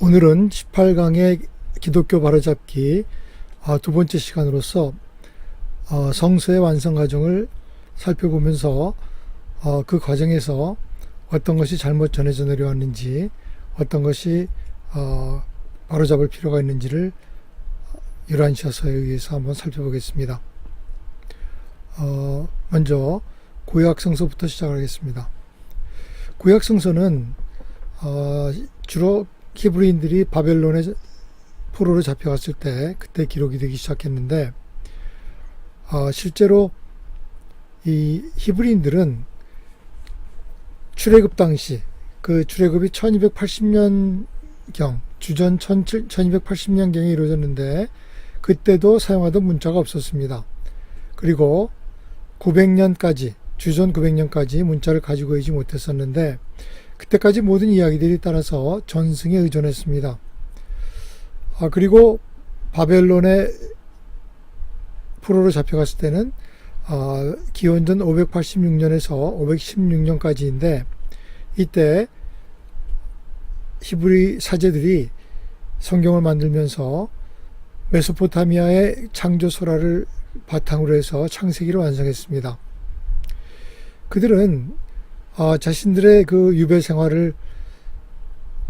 오늘은 18강의 기독교 바로잡기 두 번째 시간으로서 성서의 완성 과정을 살펴보면서 그 과정에서 어떤 것이 잘못 전해져 내려왔는지, 어떤 것이 바로잡을 필요가 있는지를 유란시아서에 의해서 한번 살펴보겠습니다. 먼저 구약성서부터 시작하겠습니다. 구약성서는 주로 히브리인들이 바벨론의 포로로 잡혀갔을 때 그때 기록이 되기 시작했는데, 실제로 이 히브리인들은 출애굽 당시, 그 출애굽이 1280년경, 주전 1280년경에 이루어졌는데 그때도 사용하던 문자가 없었습니다. 그리고 900년까지, 주전 900년까지 문자를 가지고 있지 못했었는데, 그때까지 모든 이야기들이 따라서 전승에 의존했습니다. 그리고 바벨론의 포로로 잡혀갔을 때는 기원전 586년에서 516년까지인데, 이때 히브리 사제들이 성경을 만들면서 메소포타미아의 창조소라를 바탕으로 해서 창세기를 완성했습니다. 그들은 자신들의 그 유배 생활을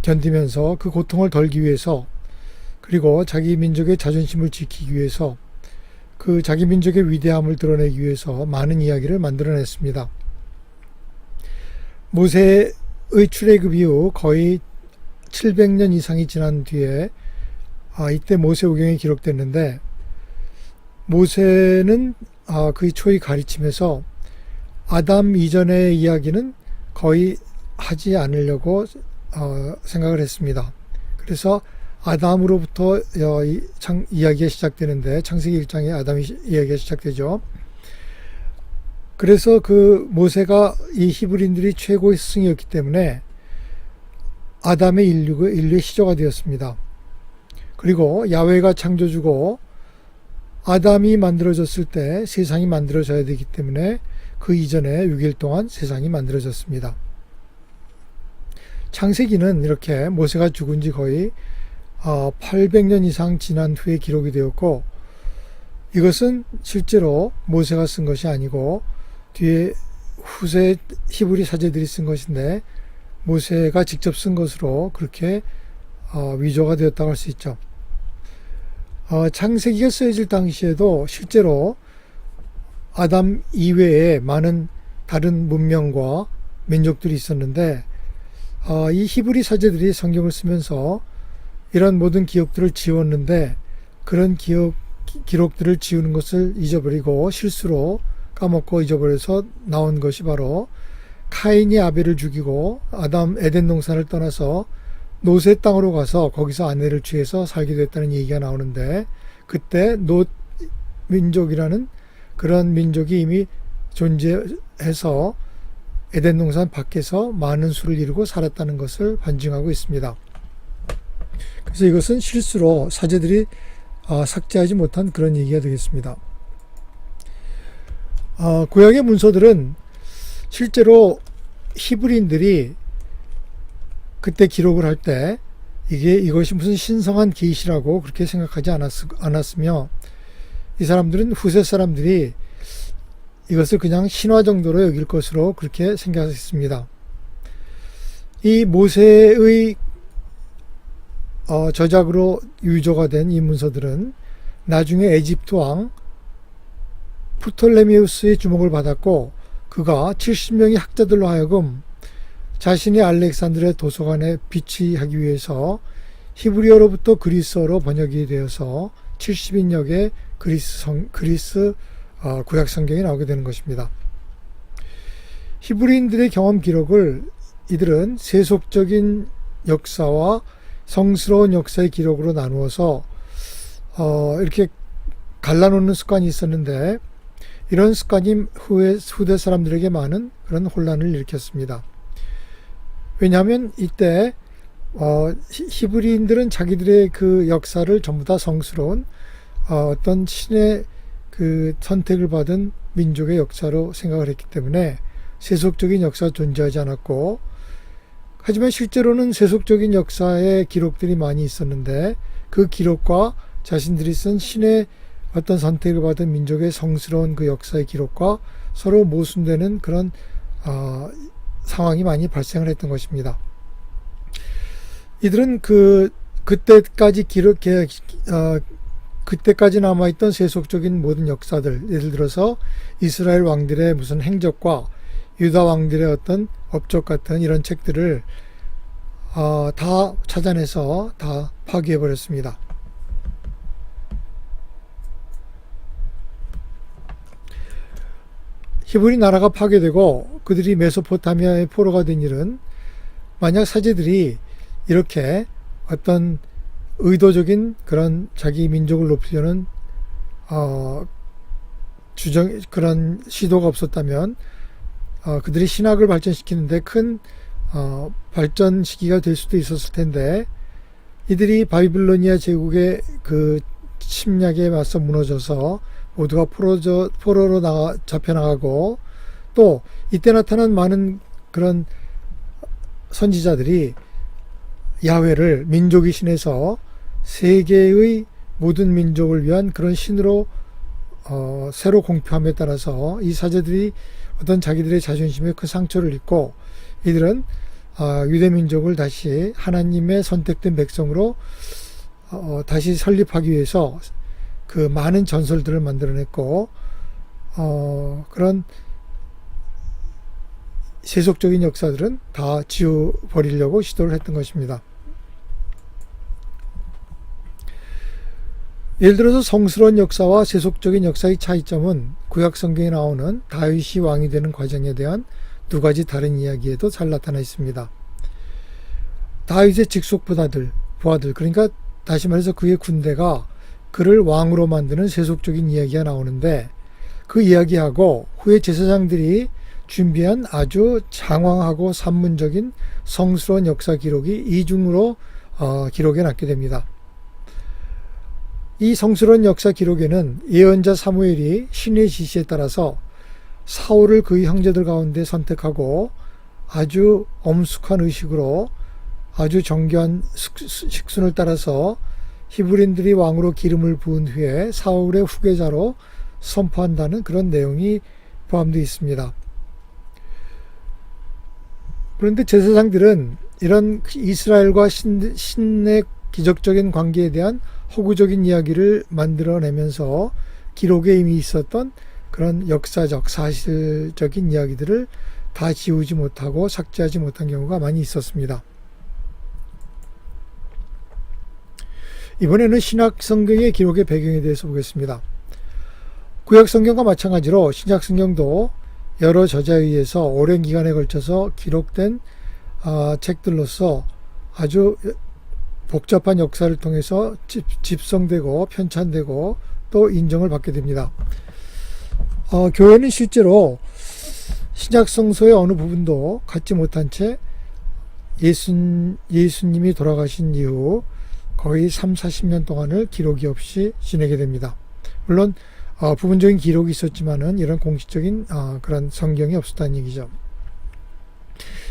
견디면서 그 고통을 덜기 위해서, 그리고 자기 민족의 자존심을 지키기 위해서, 그 자기 민족의 위대함을 드러내기 위해서 많은 이야기를 만들어냈습니다. 모세의 출애굽 이후 거의 700년 이상이 지난 뒤에 이때 모세오경이 기록됐는데, 모세는 그 초기 가르침에서 아담 이전의 이야기는 거의 하지 않으려고 생각을 했습니다. 그래서 아담으로부터 이야기가 시작되는데, 창세기 1장에 아담 이야기가 시작되죠. 그래서 그 모세가 이 히브리인들이 최고의 스승이었기 때문에 아담의 인류의 시조가 되었습니다. 그리고 야훼가 창조주고 아담이 만들어졌을 때 세상이 만들어져야 되기 때문에 그 이전에 6일 동안 세상이 만들어졌습니다. 창세기는 이렇게 모세가 죽은 지 거의 800년 이상 지난 후에 기록이 되었고, 이것은 실제로 모세가 쓴 것이 아니고 뒤에 후세 히브리 사제들이 쓴 것인데, 모세가 직접 쓴 것으로 그렇게 위조가 되었다고 할 수 있죠. 창세기가 쓰여질 당시에도 실제로 아담 이외에 많은 다른 문명과 민족들이 있었는데, 이 히브리 사제들이 성경을 쓰면서 이런 모든 기억들을 지웠는데, 그런 기록들을 지우는 것을 잊어버리고 실수로 까먹고 잊어버려서 나온 것이 바로 카인이 아벨을 죽이고 에덴 동산을 떠나서 노세 땅으로 가서 거기서 아내를 취해서 살게 됐다는 얘기가 나오는데, 그때 놋 민족이라는 그런 민족이 이미 존재해서 에덴 동산 밖에서 많은 수를 이루고 살았다는 것을 반증하고 있습니다. 그래서 이것은 실수로 사제들이 삭제하지 못한 그런 얘기가 되겠습니다. 구약의 문서들은 실제로 히브리인들이 그때 기록을 할 때 이것이 무슨 신성한 계시라고 그렇게 생각하지 않았으며, 이 사람들은 후세 사람들이 이것을 그냥 신화 정도로 여길 것으로 그렇게 생각했습니다. 이 모세의 저작으로 유조가 된 이 문서들은 나중에 에집트 왕 프톨레미우스의 주목을 받았고, 그가 70명의 학자들로 하여금 자신의 알렉산드리아 도서관에 비치하기 위해서 히브리어로부터 그리스어로 번역이 되어서 70인역의 그리스 구약 성경이 나오게 되는 것입니다. 히브리인들의 경험 기록을 이들은 세속적인 역사와 성스러운 역사의 기록으로 나누어서 이렇게 갈라놓는 습관이 있었는데, 이런 습관이 후대 사람들에게 많은 그런 혼란을 일으켰습니다. 왜냐하면 이때 히브리인들은 자기들의 그 역사를 전부 다 성스러운 어떤 신의 그 선택을 받은 민족의 역사로 생각을 했기 때문에 세속적인 역사가 존재하지 않았고, 하지만 실제로는 세속적인 역사의 기록들이 많이 있었는데 그 기록과 자신들이 쓴 신의 어떤 선택을 받은 민족의 성스러운 그 역사의 기록과 서로 모순되는 그런 상황이 많이 발생을 했던 것입니다. 이들은 그때까지 그때까지 남아있던 세속적인 모든 역사들, 예를 들어서 이스라엘 왕들의 무슨 행적과 유다 왕들의 어떤 업적 같은 이런 책들을 다 찾아내서 다 파괴해버렸습니다. 히브리 나라가 파괴되고 그들이 메소포타미아의 포로가 된 일은 만약 사제들이 이렇게 어떤 의도적인 그런 자기 민족을 높이려는 그런 시도가 없었다면 그들이 신학을 발전시키는데 큰 발전 시기가 될 수도 있었을 텐데 이들이 바빌로니아 제국의 그 침략에 맞서 무너져서 모두가 포로로 잡혀나가고 또 이때 나타난 많은 그런 선지자들이 야훼를 민족의 신에서 세계의 모든 민족을 위한 그런 신으로 새로 공표함에 따라서 이 사제들이 어떤 자기들의 자존심에 그 상처를 입고 이들은 유대 민족을 다시 하나님의 선택된 백성으로 다시 설립하기 위해서 그 많은 전설들을 만들어냈고 그런 세속적인 역사들은 다 지워버리려고 시도를 했던 것입니다. 예를 들어서 성스러운 역사와 세속적인 역사의 차이점은 구약 성경에 나오는 다윗이 왕이 되는 과정에 대한 두 가지 다른 이야기에도 잘 나타나 있습니다. 다윗의 직속 부하들, 그러니까 다시 말해서 그의 군대가 그를 왕으로 만드는 세속적인 이야기가 나오는데 그 이야기하고 후에 제사장들이 준비한 아주 장황하고 산문적인 성스러운 역사 기록이 이중으로 기록해 놨게 됩니다. 이 성스러운 역사 기록에는 예언자 사무엘이 신의 지시에 따라서 사울을 그의 형제들 가운데 선택하고 아주 엄숙한 의식으로 아주 정교한 식순을 따라서 히브리인들이 왕으로 기름을 부은 후에 사울의 후계자로 선포한다는 그런 내용이 포함되어 있습니다. 그런데 제사장들은 이런 이스라엘과 신의 기적적인 관계에 대한 허구적인 이야기를 만들어내면서 기록에 이미 있었던 그런 역사적, 사실적인 이야기들을 다 지우지 못하고 삭제하지 못한 경우가 많이 있었습니다. 이번에는 신약 성경의 기록의 배경에 대해서 보겠습니다. 구약 성경과 마찬가지로 신약 성경도 여러 저자에 의해서 오랜 기간에 걸쳐서 기록된 책들로서 아주 복잡한 역사를 통해서 집성되고 편찬되고 또 인정을 받게 됩니다. 교회는 실제로 신약 성서의 어느 부분도 갖지 못한 채 예수님이 돌아가신 이후 거의 30-40년 동안을 기록이 없이 지내게 됩니다. 물론 부분적인 기록이 있었지만은 이런 공식적인 그런 성경이 없었다는 얘기죠.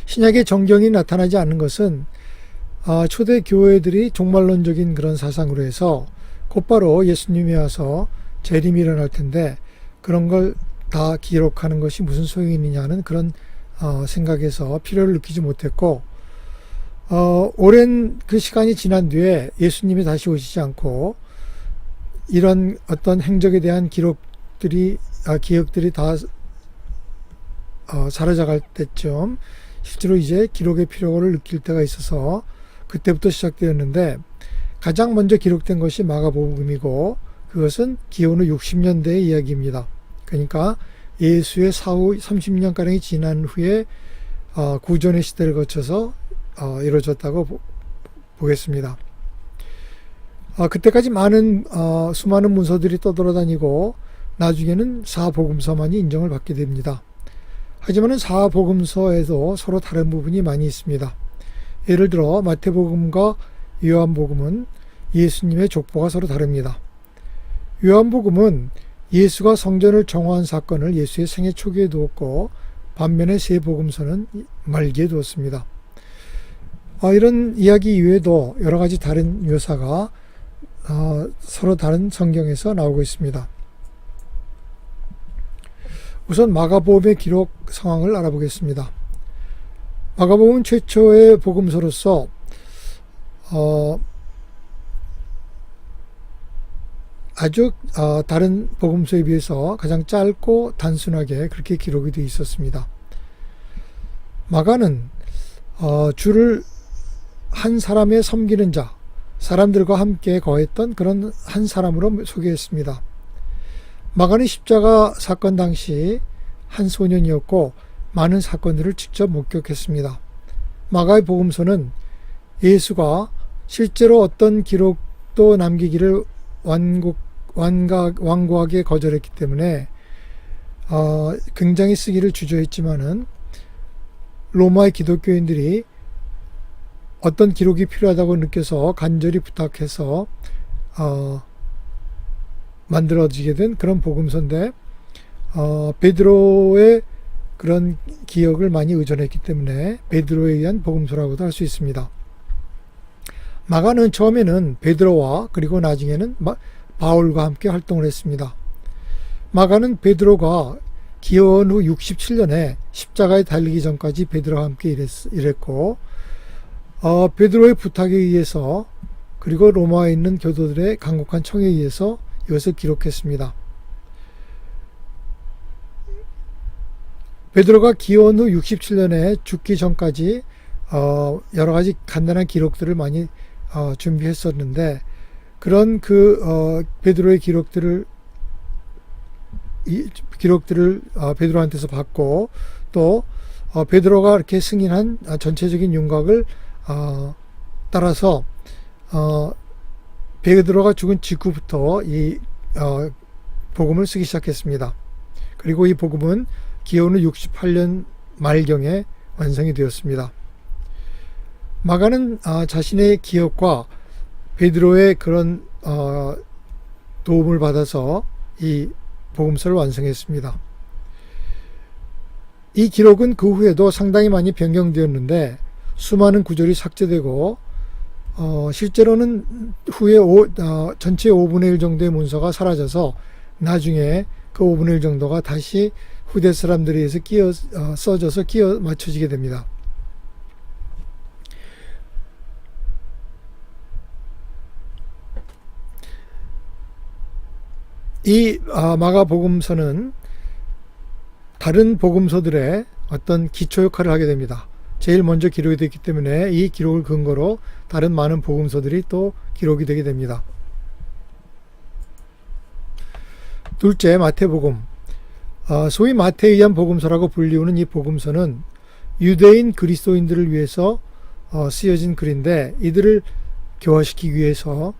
신약의 정경이 나타나지 않는 것은 초대 교회들이 종말론적인 그런 사상으로 해서 곧바로 예수님이 와서 재림이 일어날 텐데 그런 걸 다 기록하는 것이 무슨 소용이 있느냐는 그런 생각에서 필요를 느끼지 못했고 오랜 그 시간이 지난 뒤에 예수님이 다시 오시지 않고 이런 어떤 행적에 대한 기억들이 다 사라져갈 때쯤 실제로 이제 기록의 필요를 느낄 때가 있어서 그때부터 시작되었는데 가장 먼저 기록된 것이 마가복음이고 그것은 기원 후 60년대의 이야기입니다. 그러니까 예수의 사후 30년가량이 지난 후에 구전의 시대를 거쳐서 이루어졌다고 보겠습니다. 그때까지 수많은 문서들이 떠돌아다니고 나중에는 사복음서만이 인정을 받게 됩니다. 하지만 사복음서에도 서로 다른 부분이 많이 있습니다. 예를 들어 마태복음과 요한복음은 예수님의 족보가 서로 다릅니다. 요한복음은 예수가 성전을 정화한 사건을 예수의 생애 초기에 두었고 반면에 세 복음서는 말기에 두었습니다. 이런 이야기 이외에도 여러 가지 다른 묘사가 서로 다른 성경에서 나오고 있습니다. 우선 마가복음의 기록 상황을 알아보겠습니다. 마가복음은 최초의 복음서로서 아주 다른 복음서에 비해서 가장 짧고 단순하게 그렇게 기록이 되어 있었습니다. 마가는 주를 한 사람의 섬기는 자, 사람들과 함께 거했던 그런 한 사람으로 소개했습니다. 마가는 십자가 사건 당시 한 소년이었고 많은 사건들을 직접 목격했습니다. 마가의 복음서는 예수가 실제로 어떤 기록도 남기기를 완고하게 거절했기 때문에 굉장히 쓰기를 주저했지만은 로마의 기독교인들이 어떤 기록이 필요하다고 느껴서 간절히 부탁해서 만들어지게 된 그런 복음서인데 베드로의 그런 기억을 많이 의존했기 때문에 베드로에 의한 복음서라고도 할 수 있습니다. 마가는 처음에는 베드로와 그리고 나중에는 바울과 함께 활동을 했습니다. 마가는 베드로가 기원 후 67년에 십자가에 달리기 전까지 베드로와 함께 일했고 베드로의 부탁에 의해서 그리고 로마에 있는 교도들의 간곡한 청에 의해서 이것을 기록했습니다. 베드로가 기원 후 67년에 죽기 전까지 여러 가지 간단한 기록들을 많이 준비했었는데 그런 베드로의 기록들을 베드로한테서 받고 또 베드로가 이렇게 승인한 전체적인 윤곽을 따라서 베드로가 죽은 직후부터 이 복음을 쓰기 시작했습니다. 그리고 이 복음은 기원 후 68년 말경에 완성이 되었습니다. 마가는 자신의 기억과 베드로의 그런 도움을 받아서 이 복음서를 완성했습니다. 이 기록은 그 후에도 상당히 많이 변경되었는데 수많은 구절이 삭제되고 실제로는 후에 전체 5분의 1 정도의 문서가 사라져서 나중에 그 5분의 1 정도가 다시 후대 사람들에 의해서 써져서 끼워 맞춰지게 됩니다. 이 마가복음서는 다른 복음서들의 어떤 기초 역할을 하게 됩니다. 제일 먼저 기록이 됐기 때문에 이 기록을 근거로 다른 많은 복음서들이 또 기록이 되게 됩니다. 둘째, 마태복음. 소위 마태에 의한 복음서라고 불리우는 이 복음서는 유대인 그리스도인들을 위해서 쓰여진 글인데 이들을 교화시키기 위해서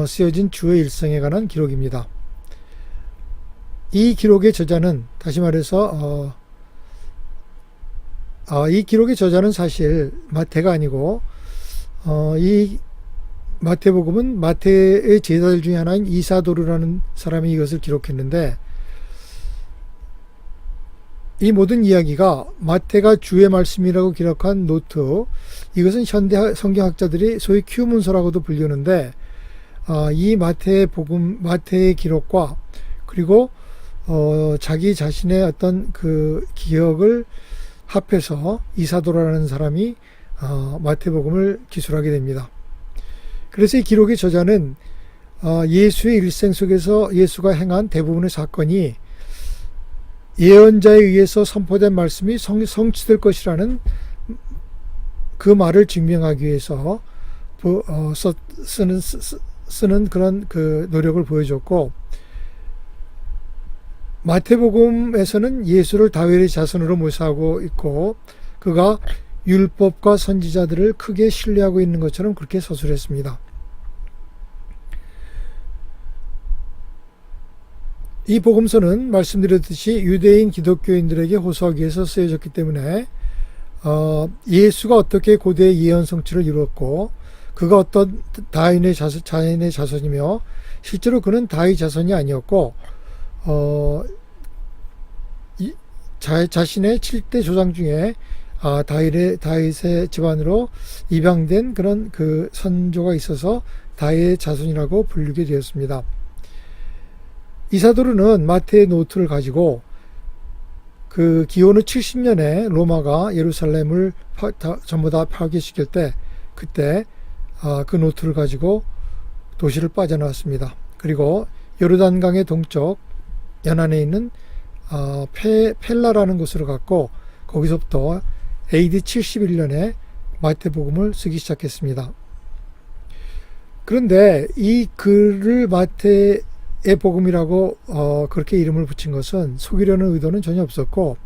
쓰여진 주의 일생에 관한 기록입니다. 이 기록의 저자는 다시 말해서 이 기록의 저자는 사실 마태가 아니고 이 마태복음은 마태의 제자들 중에 하나인 이사도르라는 사람이 이것을 기록했는데 이 모든 이야기가 마태가 주의 말씀이라고 기록한 노트, 이것은 현대 성경학자들이 소위 큐문서라고도 불리는데 이 마태의 기록과 그리고 자기 자신의 어떤 그 기억을 합해서 이사도라는 사람이 마태복음을 기술하게 됩니다. 그래서 이 기록의 저자는 예수의 일생 속에서 예수가 행한 대부분의 사건이 예언자에 의해서 선포된 말씀이 성취될 것이라는 그 말을 증명하기 위해서 쓰는 그런 그 노력을 보여줬고, 마태복음에서는 예수를 다윗의 자손으로 묘사하고 있고 그가 율법과 선지자들을 크게 신뢰하고 있는 것처럼 그렇게 서술했습니다. 이 복음서는 말씀드렸듯이 유대인 기독교인들에게 호소하기 위해서 쓰여졌기 때문에 예수가 어떻게 고대의 예언 성취를 이루었고 그가 어떤 다윈의 자연의 자손이며 실제로 그는 다윗 자손이 아니었고 자신의 7대 조상 중에 다윗의 집안으로 입양된 그런 그 선조가 있어서 다윗의 자손이라고 불리게 되었습니다. 이사도르는 마태의 노트를 가지고 그 기원후 70년에 로마가 예루살렘을 전부 다 파괴시킬 때 그때 그 노트를 가지고 도시를 빠져나왔습니다. 그리고 요르단강의 동쪽 연안에 있는 펠라라는 곳으로 갔고 거기서부터 AD 71년에 마태복음을 쓰기 시작했습니다. 그런데 이 글을 마태의 복음이라고 그렇게 이름을 붙인 것은 속이려는 의도는 전혀 없었고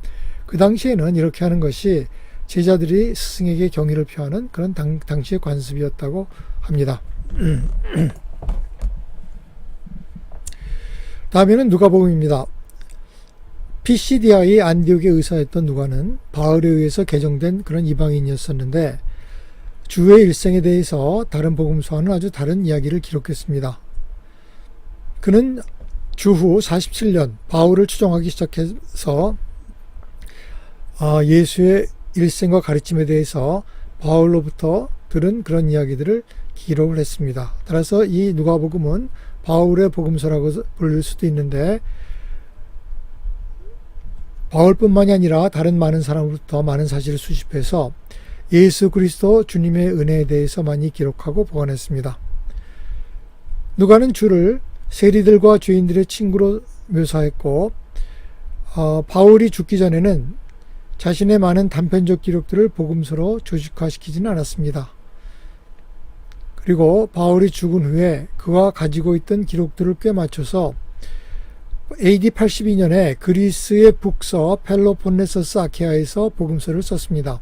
그 당시에는 이렇게 하는 것이 제자들이 스승에게 경의를 표하는 그런 당시의 관습이었다고 합니다. 다음에는 누가복음입니다. 피시디아의 안디옥의 의사였던 누가는 바울에 의해서 개종된 그런 이방인이었었는데 주의 일생에 대해서 다른 복음서와는 아주 다른 이야기를 기록했습니다. 그는 주후 47년 바울을 추종하기 시작해서 예수의 일생과 가르침에 대해서 바울로부터 들은 그런 이야기들을 기록을 했습니다. 따라서 이 누가복음은 바울의 복음서라고 부를 수도 있는데 바울뿐만이 아니라 다른 많은 사람으로부터 많은 사실을 수집해서 예수 그리스도 주님의 은혜에 대해서 많이 기록하고 보관했습니다. 누가는 주를 세리들과 죄인들의 친구로 묘사했고 바울이 죽기 전에는 자신의 많은 단편적 기록들을 복음서로 조직화시키지는 않았습니다. 그리고 바울이 죽은 후에 그가 가지고 있던 기록들을 꽤 맞춰서 AD 82년에 그리스의 북서 펠로폰네소스 아케아에서 복음서를 썼습니다.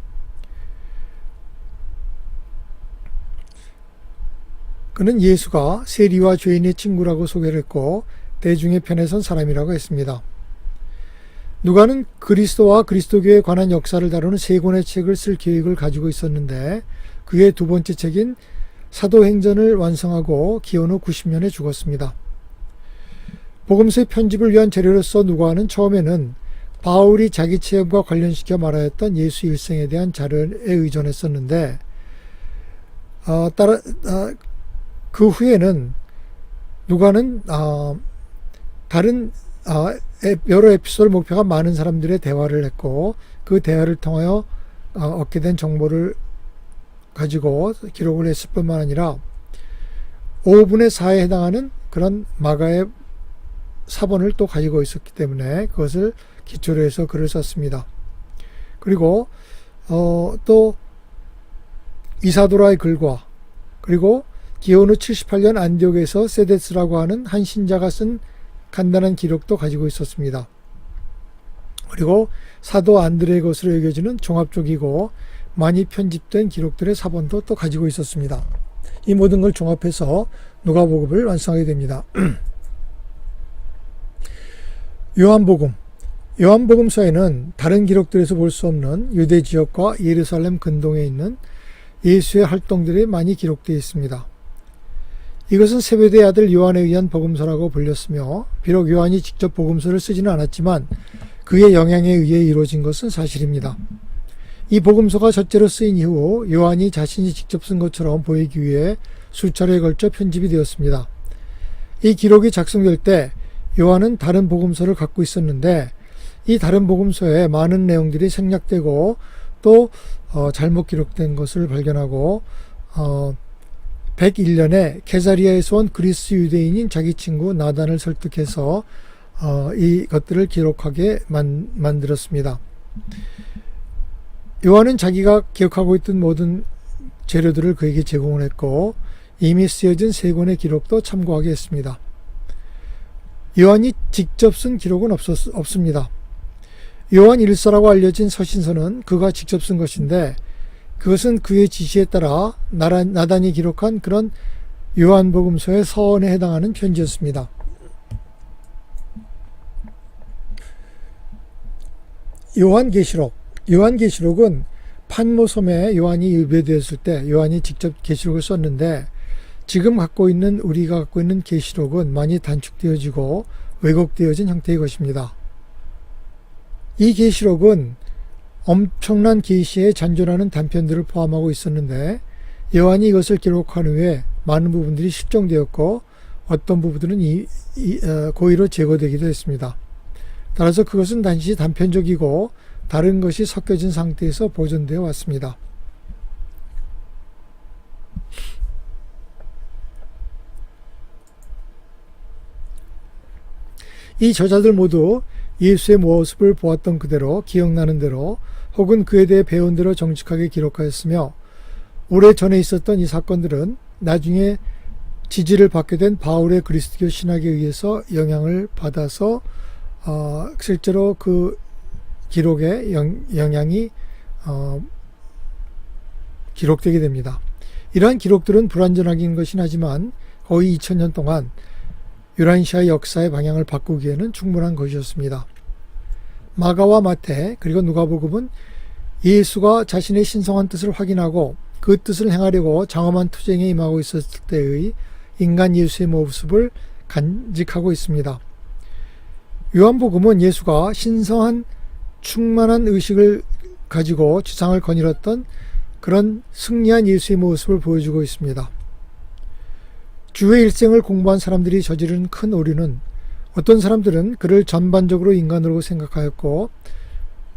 그는 예수가 세리와 죄인의 친구라고 소개를 했고 대중의 편에 선 사람이라고 했습니다. 누가는 그리스도와 그리스도교에 관한 역사를 다루는 3권의 책을 쓸 계획을 가지고 있었는데 그의 두 번째 책인 사도행전을 완성하고 기원후 90년에 죽었습니다. 복음서의 편집을 위한 재료로서 누가는 처음에는 바울이 자기 체험과 관련시켜 말하였던 예수 일생에 대한 자료에 의존했었는데 그 후에는 누가는 다른 여러 에피소드 목표가 많은 사람들의 대화를 했고 그 대화를 통하여 얻게 된 정보를 가지고 기록을 했을 뿐만 아니라 5분의 4에 해당하는 그런 마가의 사본을 또 가지고 있었기 때문에 그것을 기초로 해서 글을 썼습니다. 그리고 또 이사도라의 글과 그리고 기원후 78년 안디옥에서 세데스라고 하는 한 신자가 쓴 간단한 기록도 가지고 있었습니다. 그리고 사도 안드레의 것으로 여겨지는 종합적이고 많이 편집된 기록들의 사본도 또 가지고 있었습니다. 이 모든 걸 종합해서 누가복음을 완성하게 됩니다. 요한복음서에는 다른 기록들에서 볼 수 없는 유대 지역과 예루살렘 근동에 있는 예수의 활동들이 많이 기록되어 있습니다. 이것은 세베대의 아들 요한에 의한 복음서라고 불렸으며 비록 요한이 직접 복음서를 쓰지는 않았지만 그의 영향에 의해 이루어진 것은 사실입니다. 이 복음서가 첫째로 쓰인 이후 요한이 자신이 직접 쓴 것처럼 보이기 위해 수차례에 걸쳐 편집이 되었습니다. 이 기록이 작성될 때 요한은 다른 복음서를 갖고 있었는데 이 다른 복음서에 많은 내용들이 생략되고 또 잘못 기록된 것을 발견하고 101년에 케사리아에서 온 그리스 유대인인 자기 친구 나단을 설득해서 이것들을 기록하게 만들었습니다. 요한은 자기가 기억하고 있던 모든 재료들을 그에게 제공을 했고 이미 쓰여진 3권의 기록도 참고하게 했습니다. 요한이 직접 쓴 기록은 없습니다. 요한 일서라고 알려진 서신서는 그가 직접 쓴 것인데 그것은 그의 지시에 따라 나단이 기록한 그런 요한복음서의 서원에 해당하는 편지였습니다. 요한계시록은 판모섬에 요한이 유배되었을 때 요한이 직접 계시록을 썼는데 지금 우리가 갖고 있는 계시록은 많이 단축되어지고 왜곡되어진 형태의 것입니다. 이 계시록은 엄청난 계시의 잔존하는 단편들을 포함하고 있었는데 요한이 이것을 기록한 후에 많은 부분들이 실종되었고 어떤 부분들은 고의로 제거되기도 했습니다. 따라서 그것은 단지 단편적이고 다른 것이 섞여진 상태에서 보존되어 왔습니다. 이 저자들 모두 예수의 모습을 보았던 그대로 기억나는 대로 혹은 그에 대해 배운 대로 정직하게 기록하였으며 오래전에 있었던 이 사건들은 나중에 지지를 받게 된 바울의 그리스도교 신학에 의해서 영향을 받아서 실제로 그 기록에 영향이 기록되게 됩니다. 이러한 기록들은 불완전하긴 것이긴 하지만 거의 2000년 동안 유라시아의 역사의 방향을 바꾸기에는 충분한 것이었습니다. 마가와 마태 그리고 누가복음은 예수가 자신의 신성한 뜻을 확인하고 그 뜻을 행하려고 장엄한 투쟁에 임하고 있었을 때의 인간 예수의 모습을 간직하고 있습니다. 요한복음은 예수가 신성한 충만한 의식을 가지고 지상을 거닐었던 그런 승리한 예수의 모습을 보여주고 있습니다. 주의 일생을 공부한 사람들이 저지른 큰 오류는 어떤 사람들은 그를 전반적으로 인간으로 생각하였고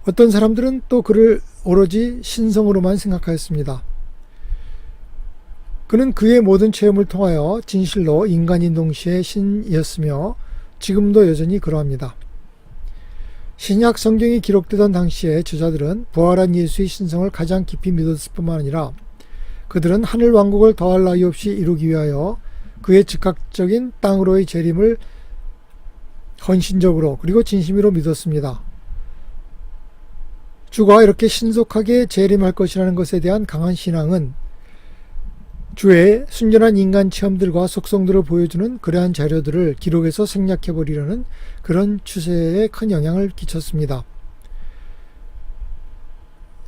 어떤 사람들은 또 그를 오로지 신성으로만 생각하였습니다. 그는 그의 모든 체험을 통하여 진실로 인간인 동시에 신이었으며 지금도 여전히 그러합니다. 신약 성경이 기록되던 당시에 저자들은 부활한 예수의 신성을 가장 깊이 믿었을 뿐만 아니라 그들은 하늘 왕국을 더할 나위 없이 이루기 위하여 그의 즉각적인 땅으로의 재림을 헌신적으로 그리고 진심으로 믿었습니다. 주가 이렇게 신속하게 재림할 것이라는 것에 대한 강한 신앙은 주의 순전한 인간 체험들과 속성들을 보여주는 그러한 자료들을 기록해서 생략해버리려는 그런 추세에 큰 영향을 끼쳤습니다.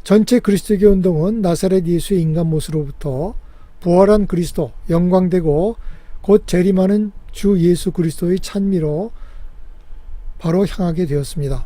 전체 그리스도교 운동은 나사렛 예수의 인간 모습으로부터 부활한 그리스도, 영광되고 곧 재림하는 주 예수 그리스도의 찬미로 바로 향하게 되었습니다.